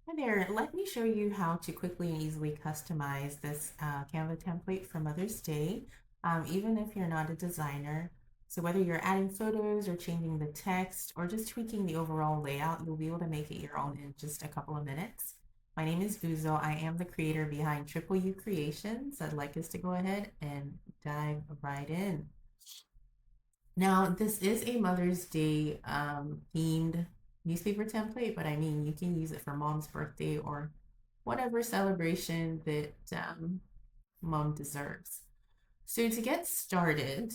Hi there, let me show you how to quickly and easily customize this Canva template for Mother's Day, even if you're not a designer. So whether you're adding photos or changing the text or just tweaking the overall layout, you'll be able to make it your own in just a couple of minutes. My name is Buzo. I am the creator behind Triple U Creations. I'd like us to go ahead and dive right in. Now, this is a Mother's Day themed newspaper template, but I mean, you can use it for mom's birthday or whatever celebration that mom deserves. So, to get started,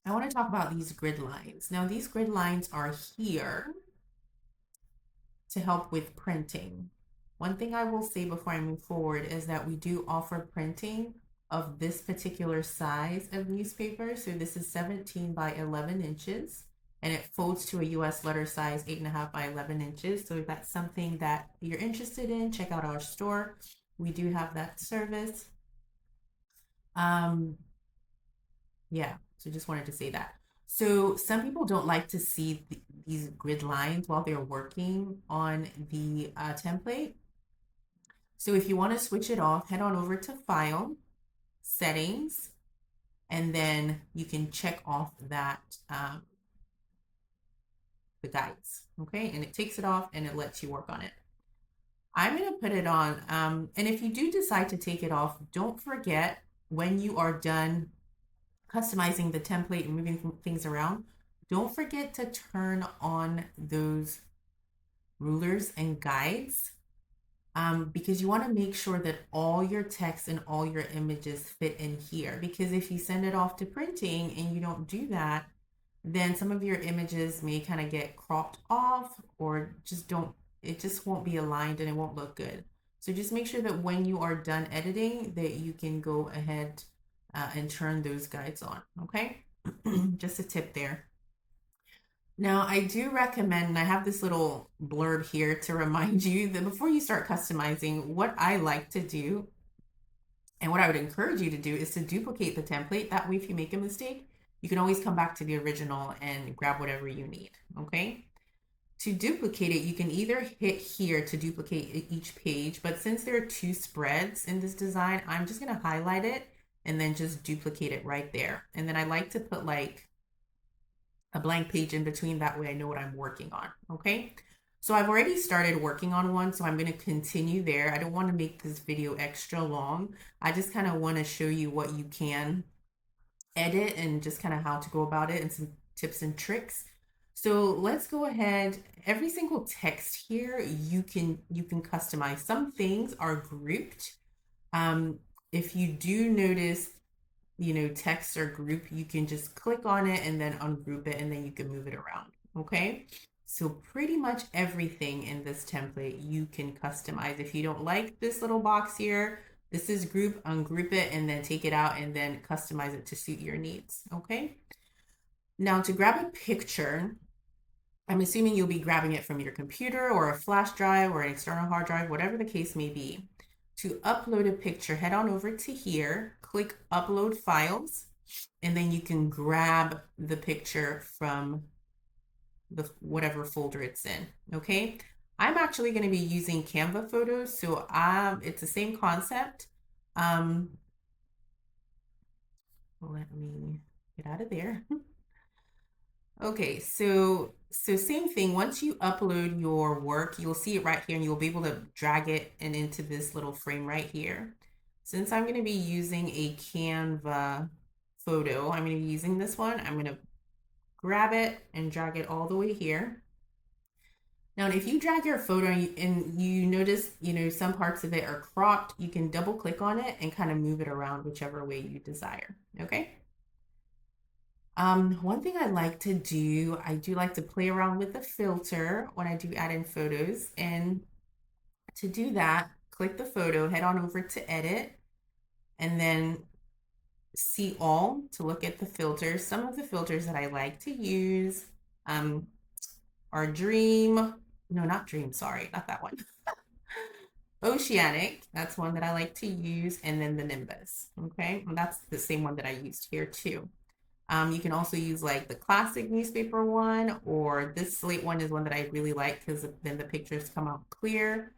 I want to talk about these grid lines. Now, these grid lines are here to help with printing. One thing I will say before I move forward is that we do offer printing of this particular size of newspaper. So this is 17 by 11 inches and it folds to a US letter size 8.5 by 11 inches. So if that's something that you're interested in, check out our store. We do have that service. Um, yeah, so just wanted to say that. So some people don't like to see these grid lines while they're working on the template. So if you want to switch it off, head on over to File, Settings, and then you can check off that the guides, okay? And it takes it off and it lets you work on it. I'm going to put it on, and if you do decide to take it off, don't forget when you are done customizing the template and moving things around, don't forget to turn on those rulers and guides because you want to make sure that all your text and all your images fit in here. Because if you send it off to printing and you don't do that, then some of your images may kind of get cropped off or it just won't be aligned and it won't look good. So just make sure that when you are done editing that you can go ahead and turn those guides on, okay? Just a tip there. Now, I do recommend, and I have this little blurb here to remind you that before you start customizing, what I like to do and what I would encourage you to do is to duplicate the template. That way, if you make a mistake, you can always come back to the original and grab whatever you need, okay? To duplicate it, you can either hit here to duplicate each page, but since there are two spreads in this design, I'm just gonna highlight it and then just duplicate it right there. And then I like to put like a blank page in between. That way I know what I'm working on, okay? So I've already started working on one, so I'm going to continue there. I don't want to make this video extra long. I just kind of want to show you what you can edit and just kind of how to go about it and some tips and tricks. So let's go ahead. Every single text here you can customize. Some things are grouped. If you do notice text or group, you can just click on it and then ungroup it and then you can move it around, okay? So pretty much everything in this template you can customize. If you don't like this little box here, this is group, ungroup it and then take it out and then customize it to suit your needs, okay? Now to grab a picture, I'm assuming you'll be grabbing it from your computer or a flash drive or an external hard drive, whatever the case may be. To upload a picture, head on over to here, click upload files, and then you can grab the picture from the whatever folder it's in, okay? I'm actually going to be using Canva photos, so it's the same concept. Let me get out of there. Okay, so same thing. Once you upload your work, you'll see it right here and you'll be able to drag it and into this little frame right here. Since I'm going to be using a Canva photo, I'm going to be using this one. I'm going to grab it and drag it all the way here. Now, if you drag your photo and you notice, some parts of it are cropped, you can double click on it and kind of move it around whichever way you desire, okay? One thing I like to do, I do like to play around with the filter when I do add in photos. And to do that, click the photo, head on over to edit, and then see all to look at the filters. Some of the filters that I like to use are not Dream, sorry, not that one. Oceanic, that's one that I like to use, and then the Nimbus, okay? And that's the same one that I used here too. You can also use like the classic newspaper one, or this slate one is one that I really like because then the pictures come out clear.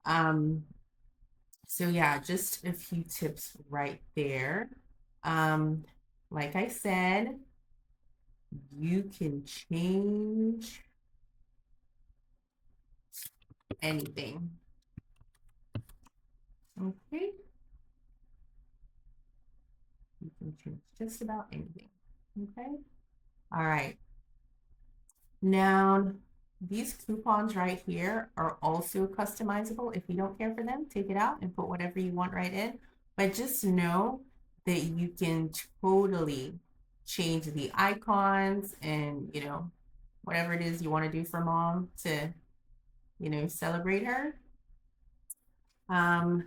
So yeah, just a few tips right there. Um, like I said, you can change anything. Okay, you can change just about anything. Okay, all right. Now, these coupons right here are also customizable. If you don't care for them, take it out and put whatever you want right in. But just know that you can totally change the icons and, whatever it is you want to do for mom to, celebrate her. Um,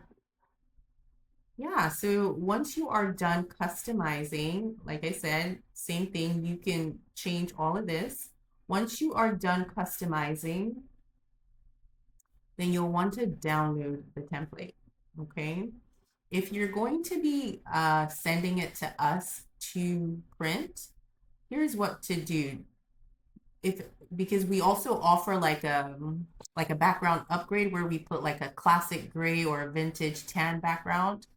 yeah, so once you are done customizing, like I said, same thing, you can change all of this. Once you are done customizing, then you'll want to download the template, okay? If you're going to be sending it to us to print, here's what to do. Because we also offer like a background upgrade where we put like a classic gray or a vintage tan background,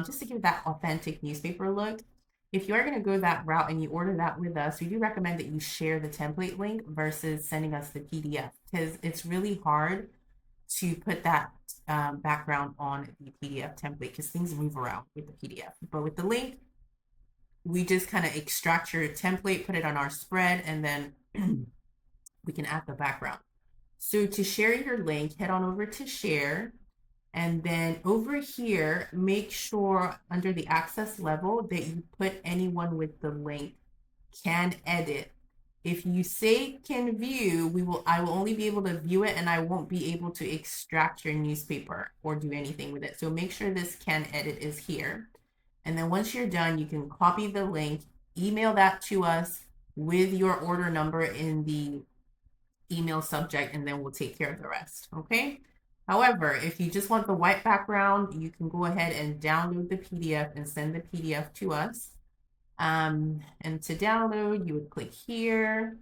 just to give that authentic newspaper look. If you are going to go that route and you order that with us, we do recommend that you share the template link versus sending us the PDF, because it's really hard to put that background on the PDF template because things move around with the PDF. But with the link, we just kind of extract your template, put it on our spread, and then we can add the background. So to share your link, head on over to share. And then over here, make sure under the access level that you put anyone with the link can edit. If you say can view, I will only be able to view it and I won't be able to extract your newspaper or do anything with it. So make sure this can edit is here. And then once you're done, you can copy the link, email that to us with your order number in the email subject, and then we'll take care of the rest, okay? However, if you just want the white background, you can go ahead and download the PDF and send the PDF to us. And to download, you would click here.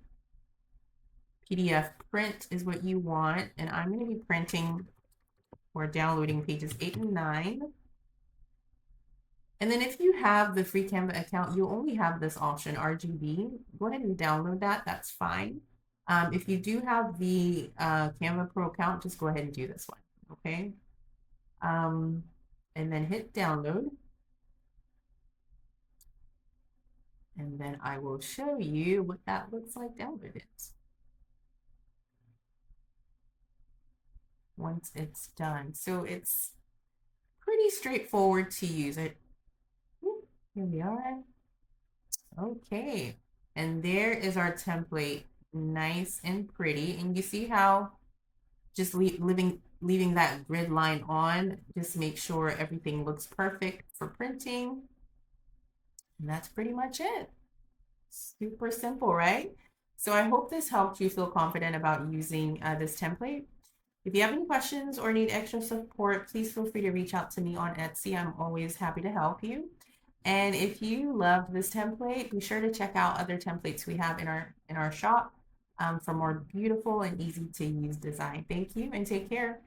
PDF print is what you want, and I'm going to be printing or downloading pages 8 and 9. And then if you have the free Canva account, you only have this option, RGB. Go ahead and download that. That's fine. If you do have the Canva Pro account, just go ahead and do this one, okay? And then hit download. And then I will show you what that looks like downloaded once it's done. So it's pretty straightforward to use. Here we are. Okay, and there is our template, nice and pretty. And you see how just leaving that grid line on, just make sure everything looks perfect for printing. And that's pretty much it. Super simple, right? So I hope this helped you feel confident about using this template. If you have any questions or need extra support, please feel free to reach out to me on Etsy. I'm always happy to help you. And if you loved this template, be sure to check out other templates we have in our shop for more beautiful and easy to use design. Thank you and take care.